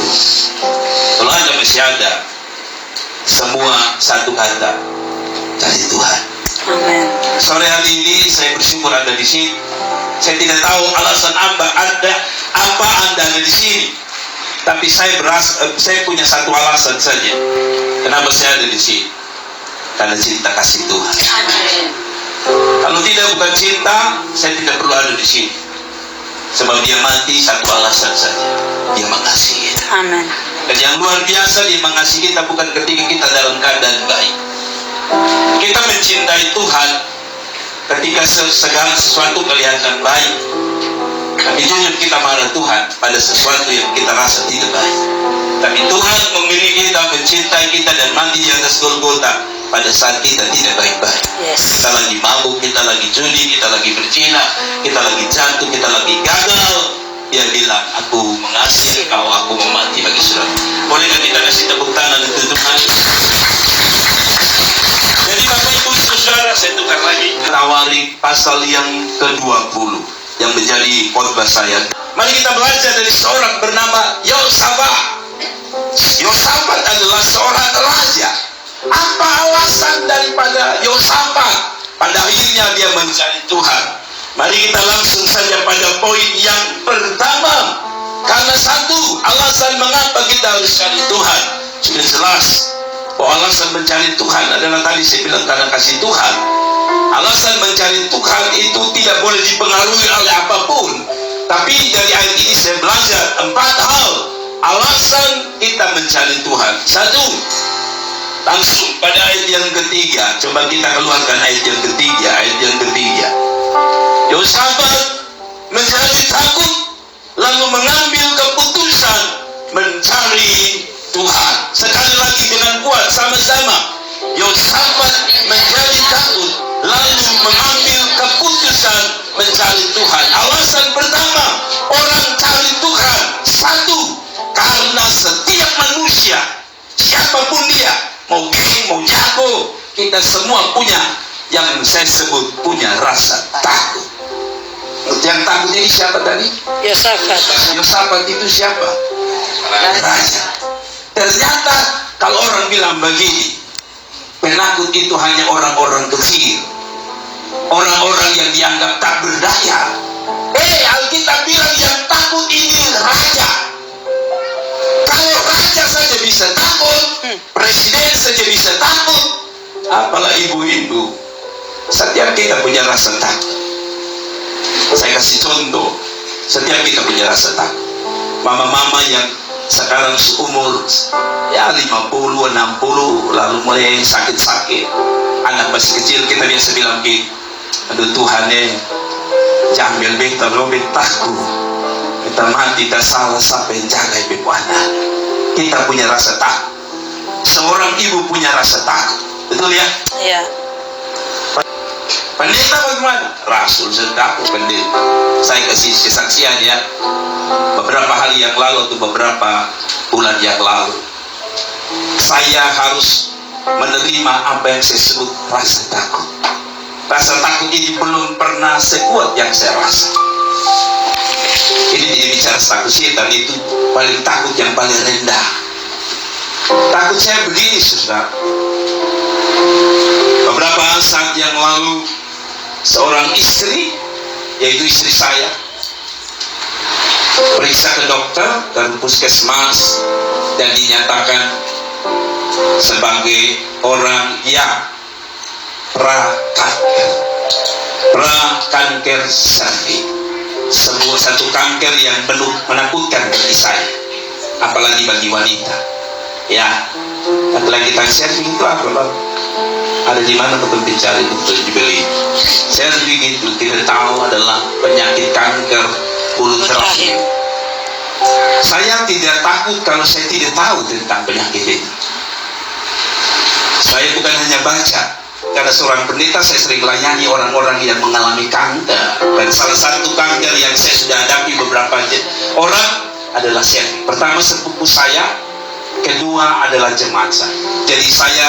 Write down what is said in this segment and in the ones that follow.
itu. Kalau hanya masih ada semua satu kata, cari Tuhan. Amin. Sore hari ini saya bersyukur Anda di sini. Saya tidak tahu alasan apa Anda ada di sini. Tapi saya punya satu alasan saja. Kenapa saya ada di sini? Karena cinta kasih Tuhan. Amin. Kalau tidak bukan cinta, saya tidak perlu ada di sini. Sebab dia mati satu alasan saja. Dia mengasihi kita. Amin. Dan yang luar biasa, dia mengasihi kita bukan ketika kita dalam keadaan baik. Kita mencintai Tuhan ketika segala sesuatu kelihatan baik. Tapi jujur kita marah Tuhan pada sesuatu yang kita rasa tidak baik. Tapi Tuhan memilih kita, mencintai kita, dan mati di atas Golgota pada saat kita tidak baik-baik. Yes. Kita lagi mabuk, kita lagi judi, kita lagi berzina, kita lagi jatuh, kita lagi gagal. Dia bilang, aku mengasihi kau, aku memati bagi saudara. Bolehkah kita kasih tepuk tangan untuk Tuhan? Jadi Bapak Ibu Saudara, saya tukar lagi Tawarik pasal yang ke-20 yang menjadi khotbah saya. Mari kita belajar dari seorang bernama Yosafat. Yosafat adalah seorang raja. Apa alasan daripada Yosafat pada akhirnya dia mencari Tuhan? Mari kita langsung saja pada poin yang pertama. Karena satu alasan mengapa kita harus cari Tuhan. Sudah jelas bahwa alasan mencari Tuhan adalah tadi saya bilang karena kasih Tuhan. Alasan mencari Tuhan itu tidak boleh dipengaruhi oleh apapun. Tapi dari ayat ini saya belajar 4 hal alasan kita mencari Tuhan. Satu, langsung pada ayat yang ketiga. Coba kita keluarkan ayat yang ketiga. Ayat yang ketiga, Yosafat menjadi takut lalu mengambil keputusan mencari Tuhan. Sekali lagi dengan kuat sama-sama. Yosafat menjadi takut lalu mengambil keputusan mencari Tuhan. Alasan pertama orang cari Tuhan, satu, karena setiap manusia siapapun dia, mau geng, mau jago, kita semua punya yang saya sebut punya rasa takut. Yang takut ini siapa tadi? Yosafat. Yosafat itu siapa? Raja. Ternyata kalau orang bilang begini, penakut itu hanya orang-orang kecil, orang-orang yang dianggap tak berdaya. Alkitab bilang yang takut ini raja. Kalau raja saja bisa takut, presiden saja bisa takut, apalagi ibu-ibu. Setiap kita punya rasa takut. Saya kasih contoh, setiap kita punya rasa takut. Mama-mama yang sekarang seumur ya 50, 60 lalu mulai sakit-sakit, anak masih kecil, kita biasa bilang gini, aduh Tuhan jambil beta lo betaku, kita mati tak salah sampai jaga ibu anak. Kita punya rasa takut. Seorang ibu punya rasa takut, betul ya? Iya. Pendeta bagaimana? Rasul sedang pendeta. Saya kasih kesaksian ya. Beberapa hari yang lalu atau beberapa bulan yang lalu, saya harus menerima apa yang saya sebut rasa takut. Rasa takut ini belum pernah sekuat yang saya rasa. Ini tidak bicara takut setan, itu paling takut yang paling rendah. Takut saya begini, saudara. Beberapa saat yang lalu, seorang istri, yaitu istri saya, periksa ke dokter dan puskesmas dan dinyatakan sebagai orang yang prakanker cervix, sebuah satu kanker yang penuh menakutkan bagi saya, apalagi bagi wanita. Ya, laki-laki cervix itu apa, Bang? Ada di mana betul dicari dokter dibeli. Cervix itu tidak tahu adalah penyakit kanker mulut rahim. Saya tidak takut kalau saya tidak tahu tentang penyakit itu. Saya bukan hanya baca, karena seorang pendeta saya sering layani orang-orang yang mengalami kanker. Dan salah satu kanker yang saya sudah hadapi beberapa orang adalah cervix. Pertama sepupu saya, kedua adalah jemaat saya. Jadi saya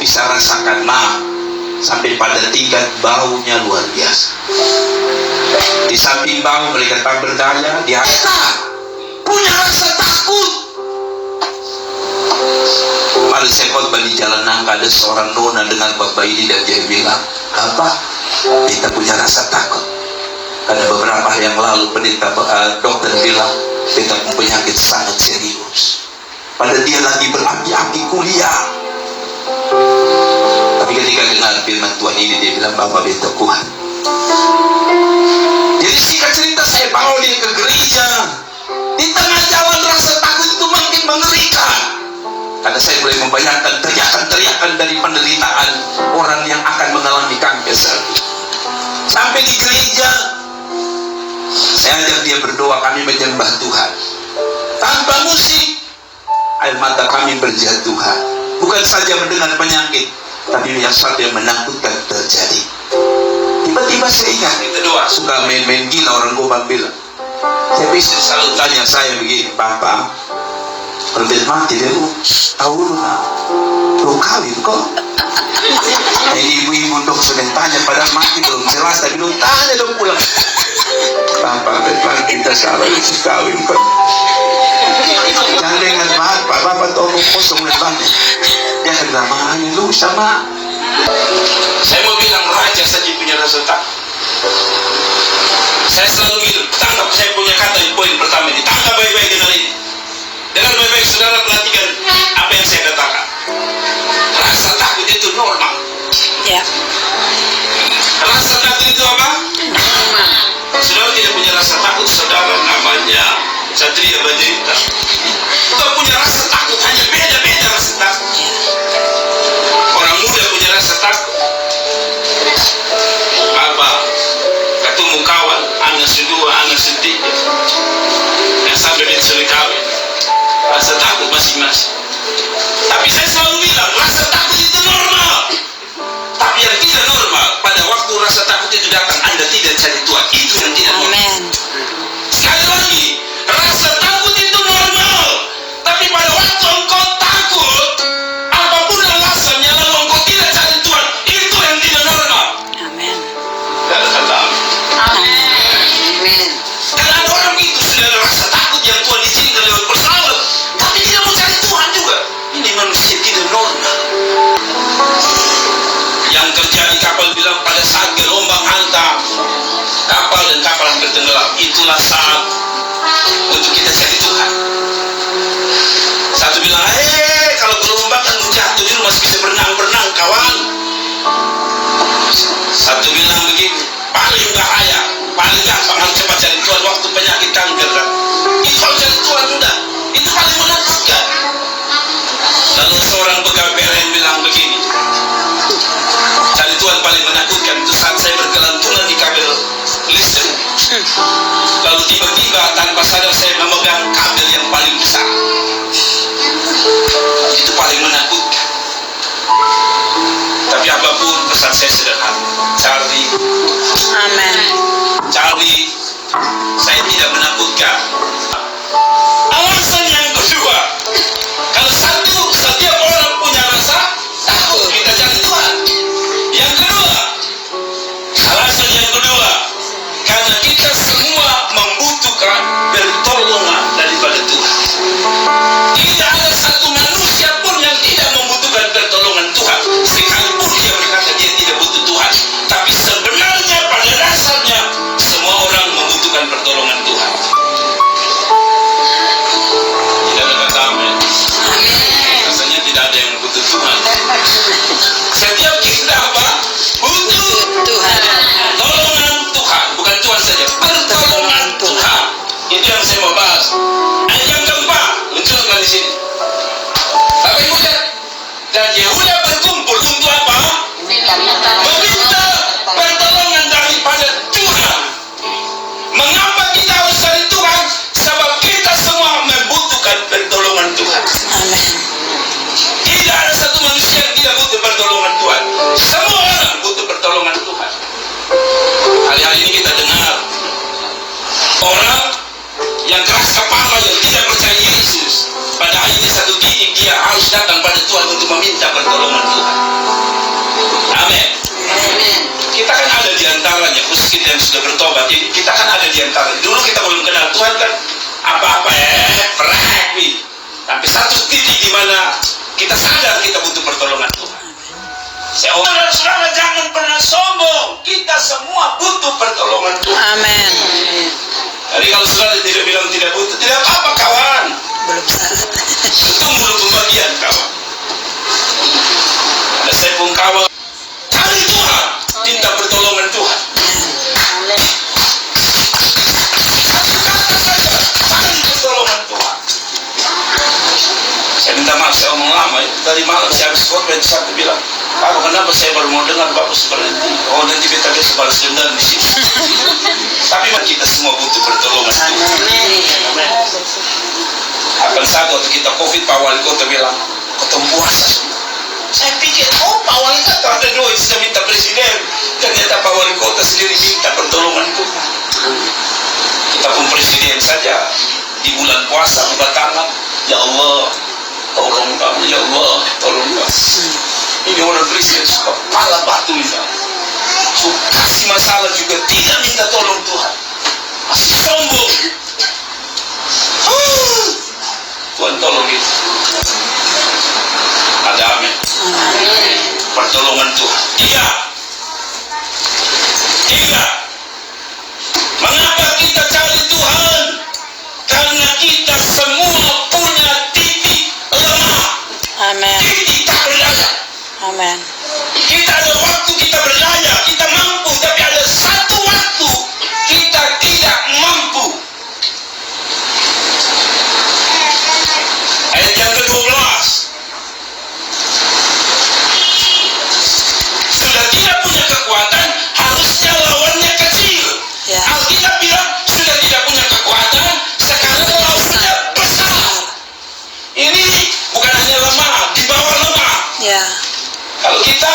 bisa rasakan sampai pada tingkat baunya luar biasa. Di samping bau mereka tak berdaya, dia punya rasa takut. kali saya khotbah di Jalan Nangka, ada seorang nona dengan khotbah ini dan dia bilang, "Apa? Kita punya rasa takut. Karena beberapa hari yang lalu dokter bilang kita punya penyakit sangat serius. Padahal dia lagi berapi-api kuliah. Tapi ketika dengar firman Tuhan ini, dia bilang, Bapak beta kuat." Jadi singkat cerita, saya bawa dia ke gereja. Di tengah jalan rasa takut itu makin mengerikan. Karena saya mulai membayangkan teriakan-teriakan dari penderitaan orang yang akan mengalami kanker. Sampai di gereja, saya ajak dia berdoa, kami menyembah Tuhan. Tanpa musik, air mata kami berjatuhan. Bukan saja mendengar penyakit, tapi yang satu yang menakutkan terjadi. Tiba-tiba saya ingat, kita doa, suka main-main gila orang Gobang bilang. Saya bisa selalu tanya saya begini, Bapak, kalau dia mati, dia tahu lu kawin kok. Ini ibu-ibu dong sudah tanya, padahal mati belum jelas, tapi lu tanya dong pulang. Bapak, kita salah itu kawin kok. Jangan dengan Bapak tolong kosong lebangnya. Dia akan bilang, makanya lu sama. Saya mau bilang raja saja punya rasa takut. Saya selalu bilang, tangkap, saya punya kata di poin pertama ini, tangkap baik-baik dengan ini. Dengan baik-baik saudara perhatikan apa yang saya katakan. Rasa takut itu normal. Ya. Rasa takut itu apa? Normal. Saudara tidak punya rasa takut, saudara namanya Satria Bajinta. Kita punya rasa takut, hanya beda-beda rasa takut. Orang muda punya rasa takut. Apa? Ketemu kawan, anak sedua, anak setiga, yang sampai dia sudah kawin. Rasa takut masing-masing. Tapi saya selalu bilang, rasa takut itu normal. Tapi yang tidak normal, pada waktu rasa takut itu datang, Anda tidak cari Tuhan. Itu yang tidak normal. Sekali lagi, rasa takut itu normal. Tapi pada waktu engkau takut, apapun alasannya, lalu engkau tidak cari Tuhan, itu yang tidak normal. Amin. Karena kata amin. Karena ada orang itu sudah ada rasa takut yang Tuhan izinkan lewat persoalan, tapi tidak mau cari Tuhan juga. Ini manusia tidak normal. Yang terjadi, kapal bilang pada saat gelombang hantam kapal dan kapal hampir tenggelam, itulah saat untuk kita cari Tuhan. Satu bilang, kalau gelombang kan jatuh di rumah bisa berenang-berenang kawan. Satu bilang begini, paling bahaya, paling gampang harus cepat cari Tuhan waktu penyakit kanker kan. Itu kalau cari Tuhan sudah, itu paling menakutkan. Lalu seorang pegawai PLN bilang begini, cari Tuhan paling menakutkan itu saat saya bergelantungan di kabel listrik. Lalu tiba-tiba tanpa sadar saya memegang kabel yang paling besar. Itu paling menakutkan. Tapi apapun pesan saya sederhana, cari. Amin. Cari, saya tidak menakutkan. Alasan yang kedua, kalau setiap orang punya rasa takut, kita cari Tuhan. Yang kedua, alasan yang kedua, karena kita semua membutuhkan pertolongan daripada Tuhan. Tidak ada satu manusia pun yang tidak membutuhkan pertolongan Tuhan, sekalipun dia berkata dia tidak butuh Tuhan. Tapi sebenarnya pada dasarnya semua orang membutuhkan pertolongan Tuhan. Tidak ada kata amin. Rasanya tidak ada yang butuh Tuhan. Setiap kita apa? Butuh Tuhan. Pertolongan Tuhan, bukan Tuhan saja, pertolongan Tuhan. Itu yang saya mau bahas. Yang keempat, munculkan di sini. Bapak Ibu lihat, dan Yehuda berkumpul untuk apa? Meminta pertolongan daripada Tuhan. Mengapa kita harus cari Tuhan? Sebab kita semua membutuhkan pertolongan Tuhan. Amin. Tidak ada satu manusia yang tidak butuh pertolongan Tuhan. Semua orang butuh pertolongan Tuhan. Hari-hari ini kita dengar orang yang keras kepala, yang tidak percaya Yesus, pada akhirnya satu titik dia harus datang pada Tuhan untuk meminta pertolongan Tuhan. Amin. Kita kan ada di antaranya, khusus kita yang sudah bertobat, jadi kita kan ada di antara. Dulu kita belum kenal Tuhan kan, apa-apa frek. Tapi satu titik di mana kita sadar kita butuh pertolongan Tuhan. Saudara-saudara, jangan pernah sombong. Kita semua butuh pertolongan Tuhan. Amin. Jadi kalau saudara tidak bilang tidak butuh, tidak apa-apa kawan. Belum salah. Itu belum pembagian kawan. Ada saya pun kawan. Cari Tuhan, minta pertolongan Tuhan. Satu kata saja, cari pertolongan Tuhan. Saya minta maaf, saya omong lama ya. Tadi malam saya habis khotbah, satu bilang, Pak, kenapa saya baru mau dengar Bapak seperti ini? Oh, nanti beta besok balas dendam di sini. Tapi kita semua butuh pertolongan Tuhan. Akan satu waktu kita COVID, Pak Wali Kota bilang, ketemu puasa. Saya pikir, Pak Wali Kota ada duit, sudah minta presiden. Ternyata Pak Wali Kota sendiri minta pertolongan Tuhan. Kita pun presiden saja di bulan puasa buka tangan, ya Allah, tolong kami, ya Allah, tolong kami. Ini orang presiden suka pala batu misalnya, suka kasih masalah juga tidak minta tolong Tuhan, masih sombong. Tuhan tolong kita. Ada amin. Pertolongan Tuhan. Tiga. Mengapa kita cari Tuhan? Karena kita semua punya titik lemah. Amin. Titik tak berdaya. Amin. Kita ada waktu kita berdaya, kita mampu, tapi ada satu waktu kita tidak mampu. Ayat yang ke-12. Sudah tidak punya kekuatan, harusnya lawannya kecil. Ya. Alkitab bilang sudah tidak punya kekuatan, sekarang lawannya besar. Ini bukan hanya lemah, di bawah lemah. Ya. Kalau kita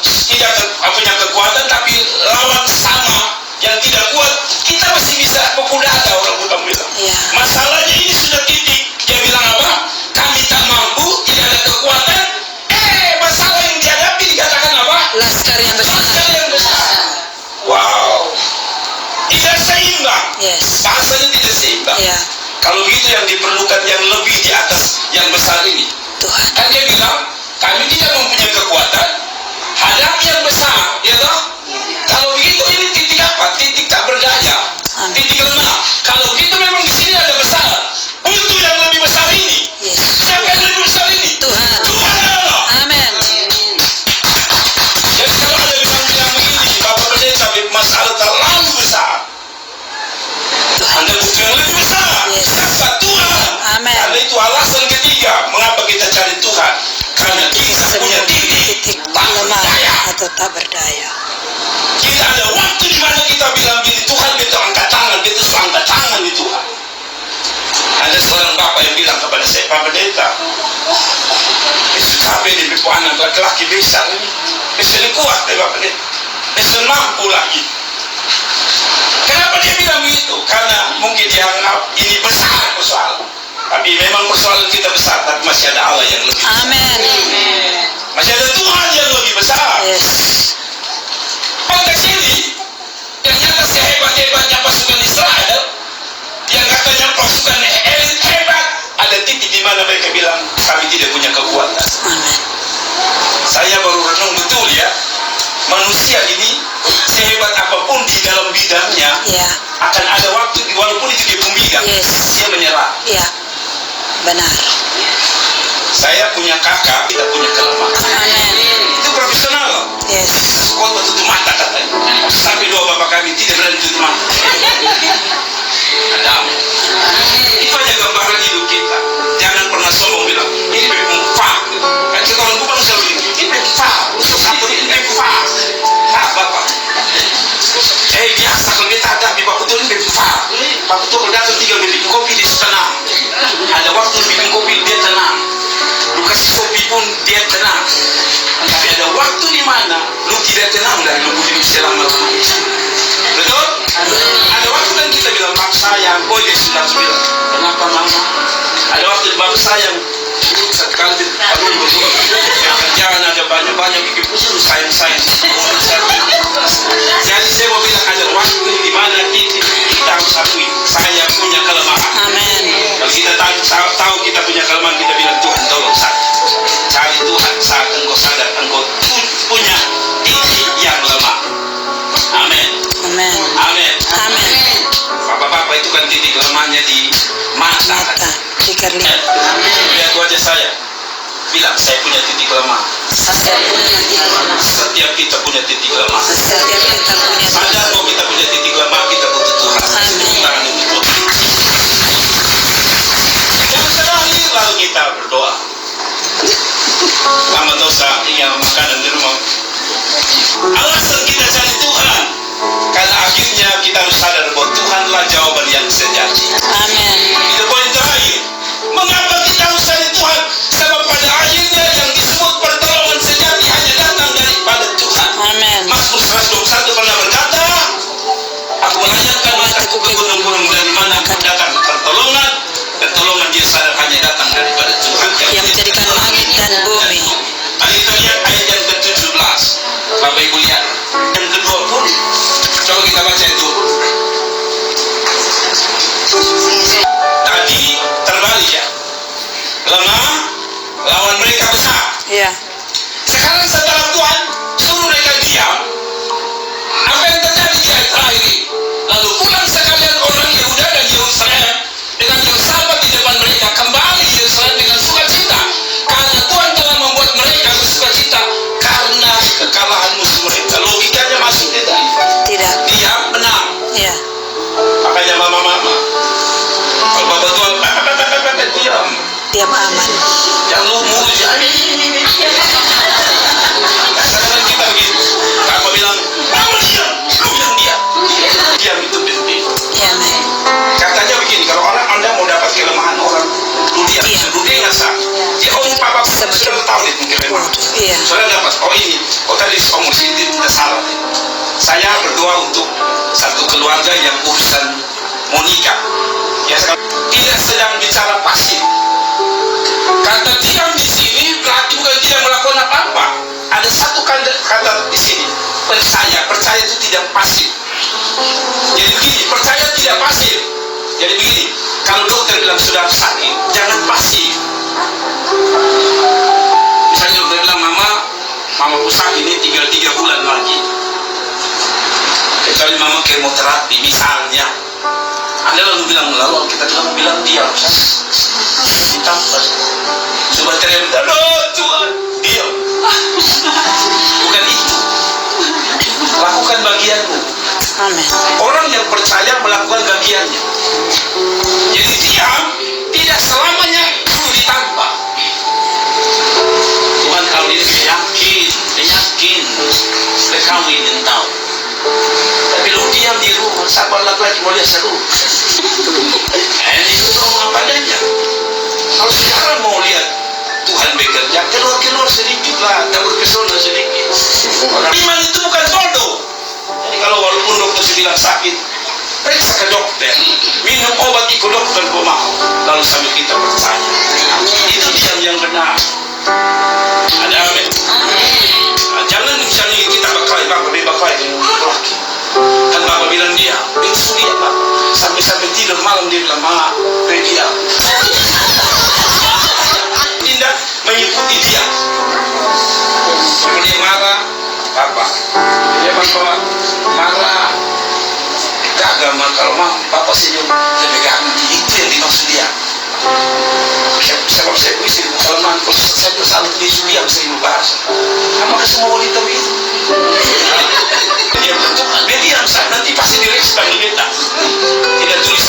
tidak punya kekuatan tapi lawan sama yang tidak kuat, kita masih bisa pukul dada, orang bukan bilang. Ya. Masalahnya ini sudah titik. Dia bilang apa? Kami tak mampu, tidak ada kekuatan. Masalah yang dihadapi dikatakan apa? Laskar yang besar. Laskar yang besar. Wow. Tidak seimbang. Yes. Bahasanya tidak seimbang. Ya. Kalau begitu yang diperlukan yang lebih di atas yang besar ini. Tuhan. Kan dia bilang, kami tidak mempunyai kekuatan, hadapi yang besar, ya toh? Kalau begitu ini titik apa? Titik tak berdaya, titik lemah. Kalau begitu memang di sini ada besar, butuh yang lebih besar ini. Yes. Siapa yang lebih besar ini? Tuhan. Tuhan Allah. Amin. Jadi kalau ada bilang begini, Bapak Pendeta, masalah terlalu besar, Tuhan. Anda butuh yang lebih besar. Yes. Siapa? Tuhan. Amin. Karena itu alasan ketiga, mengapa kita cari Tuhan. Karena kita punya titik tak lemah berdaya. atau tak berdaya. Kita ada waktu di mana kita bilang di Tuhan, kita angkat tangan, kita suka angkat tangan di Tuhan. Ada seorang bapak yang bilang kepada saya, Pak Pendeta, bisa capek di pipu anak laki-laki besar ini, bisa kuat deh Pak Pendeta, bisa mampu lagi. Kenapa dia bilang begitu? Karena mungkin dia anggap ini besar persoalan. Tapi memang persoalan kita besar, tapi masih ada Allah yang lebih besar. Amin. Masih ada Tuhan yang lebih besar. Yes. Konteks ini, ternyata sehebat-hebatnya pasukan Israel, yang katanya pasukan elit hebat, ada titik di mana mereka bilang, kami tidak punya kekuatan. Amin. Saya baru renung betul ya, manusia ini sehebat apapun di dalam bidangnya, Ya. akan ada waktu, walaupun itu dia pembidang, Yes. dia menyerah. Ya. Benar. Saya punya kakak, tidak punya kelemahan. Amin. Itu profesional. Yes. Khotbah tutup mata katanya. Sampai doa bapak kami tidak berani tutup mata. Ada amin. Itu aja gambaran hidup kita. Jangan pernah sombong bilang ini memfak. Kan kita orang Kupang selalu bilang ini memfak. Untuk satu ini memfak. Nah bapak. Biasa kalau kita hadapi Pak Betul ini memfak. Pak Betul kalau datang 3 bikin kopi dia tenang. Ada waktu bikin kopi dia tenang. Lu kasih kopi pun dia tenang. Tapi ada waktu di mana lu tidak tenang dan lu hidup selama betul? Ada waktu kan kita bilang Pak sayang, oh dia sudah bilang kenapa mama? Ada waktu baru sayang, satu kali aduh betul. Kerjaan ada banyak bikin pusing sayang. Jadi saya mau bilang ada waktu di mana kita harus akui saya punya kelemahan. Amin. Kalau kita tahu kita punya kelemahan, kita bilang Tuhan tolong saya. Fikar lihat. Lihat wajah saya. Bilang, saya punya titik lemah. Saya punya titik lemah. Setiap kita punya titik lemah. Setiap kita punya Sadar bahwa kita punya titik lemah, kita butuh Tuhan. Amin. Tangan untuk Tuhan. Yang terakhir, lalu kita berdoa. Sama dosa, tinggal makanan di rumah. Alasan kita cari Tuhan, karena akhirnya kita harus sadar bahwa Tuhanlah jawaban yang sejati. Amin. Itu poin terakhir. Mengapa kita harus cari Tuhan? Sebab pada akhirnya yang disebut pertolongan sejati hanya datang daripada Tuhan. Amin. Mazmur 121 pernah berkata, aku menanyakan mataku ke gunung-gunung, dari mana akan datang pertolongan. Pertolongan dia sadar hanya datang daripada Tuhan Yang menjadikan langit dan bumi. Mari kita lihat ayat yang ke-17. Bapak Ibu lihat yang ke-20. Coba kita baca itu. Tadi terbalik ya. Lemah lawan mereka besar. Iya. Sekarang setelah Tuhan suruh mereka diam, apa yang terjadi di ayat terakhir ini? Lalu pulang sekalian orang Yehuda dan Yerusalem dengan bersahabat di depan mereka, kembali Yerusalem dengan sukacita, karena Tuhan telah membuat mereka bersukacita karena kekalahan musuh mereka. Logikanya masuk tidak? Tidak. Diam, menang. Iya. Makanya mama-mama, kalau bapak Tuhan diam, Diam aman. yang lu mulu jadi. Kadang-kadang kita begitu. Bapak bilang, kamu diam, lu yang diam. Diam itu penting. Iya, amin. Katanya begini, kalau Anda mau dapat kelemahan orang, lu diam. Lu dia nggak sah. Dia papa sudah tahu nih mungkin memang. Iya. Soalnya dapat, tadi omong sini tidak salah. Saya berdoa untuk satu keluarga yang urusan mau nikah. Ya, tidak sedang bicara pasif. Kata diam di sini berarti bukan tidak melakukan apa-apa. Ada satu kata di sini, percaya. Percaya itu tidak pasif. Jadi begini, percaya tidak pasif. Jadi begini, kalau dokter bilang sudah sakit, jangan pasif. Misalnya dokter bilang, mama sakit ini tinggal 3 bulan lagi. Kecuali mama kemoterapi misalnya. Anda lalu kita bilang diam. Ditambah. Coba teriak, aduh Tuhan, diam. Bukan itu. Lakukan bagianmu. Amin. Orang yang percaya melakukan bagiannya. Jadi diam tidak selamanya perlu ditambah. Tuhan kalau ini saya yakin, kawin yang tahu. Tapi lu diam di rumah, sabar lagi mau lihat seru. Ini ngomong apa adanya. Kalau sekarang mau lihat Tuhan bekerja, keluar sedikit lah, tak berpesona sedikit. Iman itu bukan bodoh. Jadi kalau walaupun dokter bilang sakit, periksa ke dokter, minum obat ikut dokter mau, lalu sambil kita percaya. Itu diam yang benar. Ada amin. Jangan misalnya kita bakal laki. Kan bapak bilang dia, itu dia pak. Sampai tidur malam dia bilang, ma, dia. Tidak mengikuti dia. Kalau dia marah, bapak. Dia bapak marah. Gagal kalau bapak senyum, lebih gagal. Itu yang dimaksud dia. Sebab saya puisi Salman, saya selalu diam saya bahas. Kamu semua wanita begitu. Dia tentukan, dia diam saat nanti pasti direksi panggil kita. Tidak tulis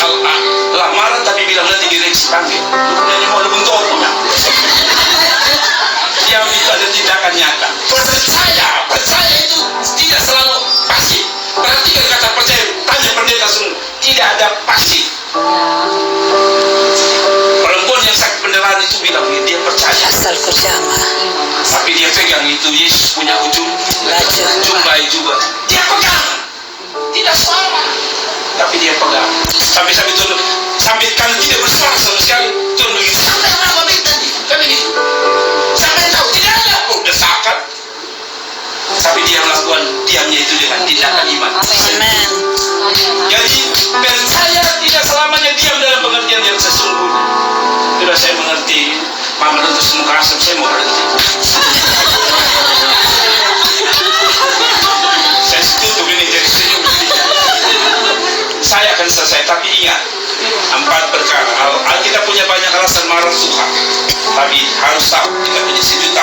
lamaran tapi bilang nanti direksi panggil. Ini mau ada bentuk punya. Diam itu ada tindakan nyata. Percaya itu tidak selalu pasif. Perhatikan kata percaya, tanya pendeta semua. Tidak ada pasif. Perempuan yang sakit pendarahan itu bilang dia percaya. Asal kurjama. Tapi dia pegang itu Yesus punya ujung bayi juga. Dia pegang. Tidak suara. Tapi dia pegang. Sampai Tuhan, sampai kalau tidak bersuara sama sekali, Tuhan begitu. Sampai apa tadi? Kan begitu. Sampai tahu tidak ada desakan. Tapi dia melakukan diamnya itu dengan tindakan iman. Amin. Jadi percaya tidak selamanya diam dalam pengertian yang sesungguhnya. Sudah saya mengerti, mama tentu semoga asap saya mau berhenti. Saya tutup ini jadi senyum. Saya akan selesai, tapi ingat 4 perkara. Alkitab punya banyak perasaan marah Tuhan. Tapi harus tahu kita punya 1 juta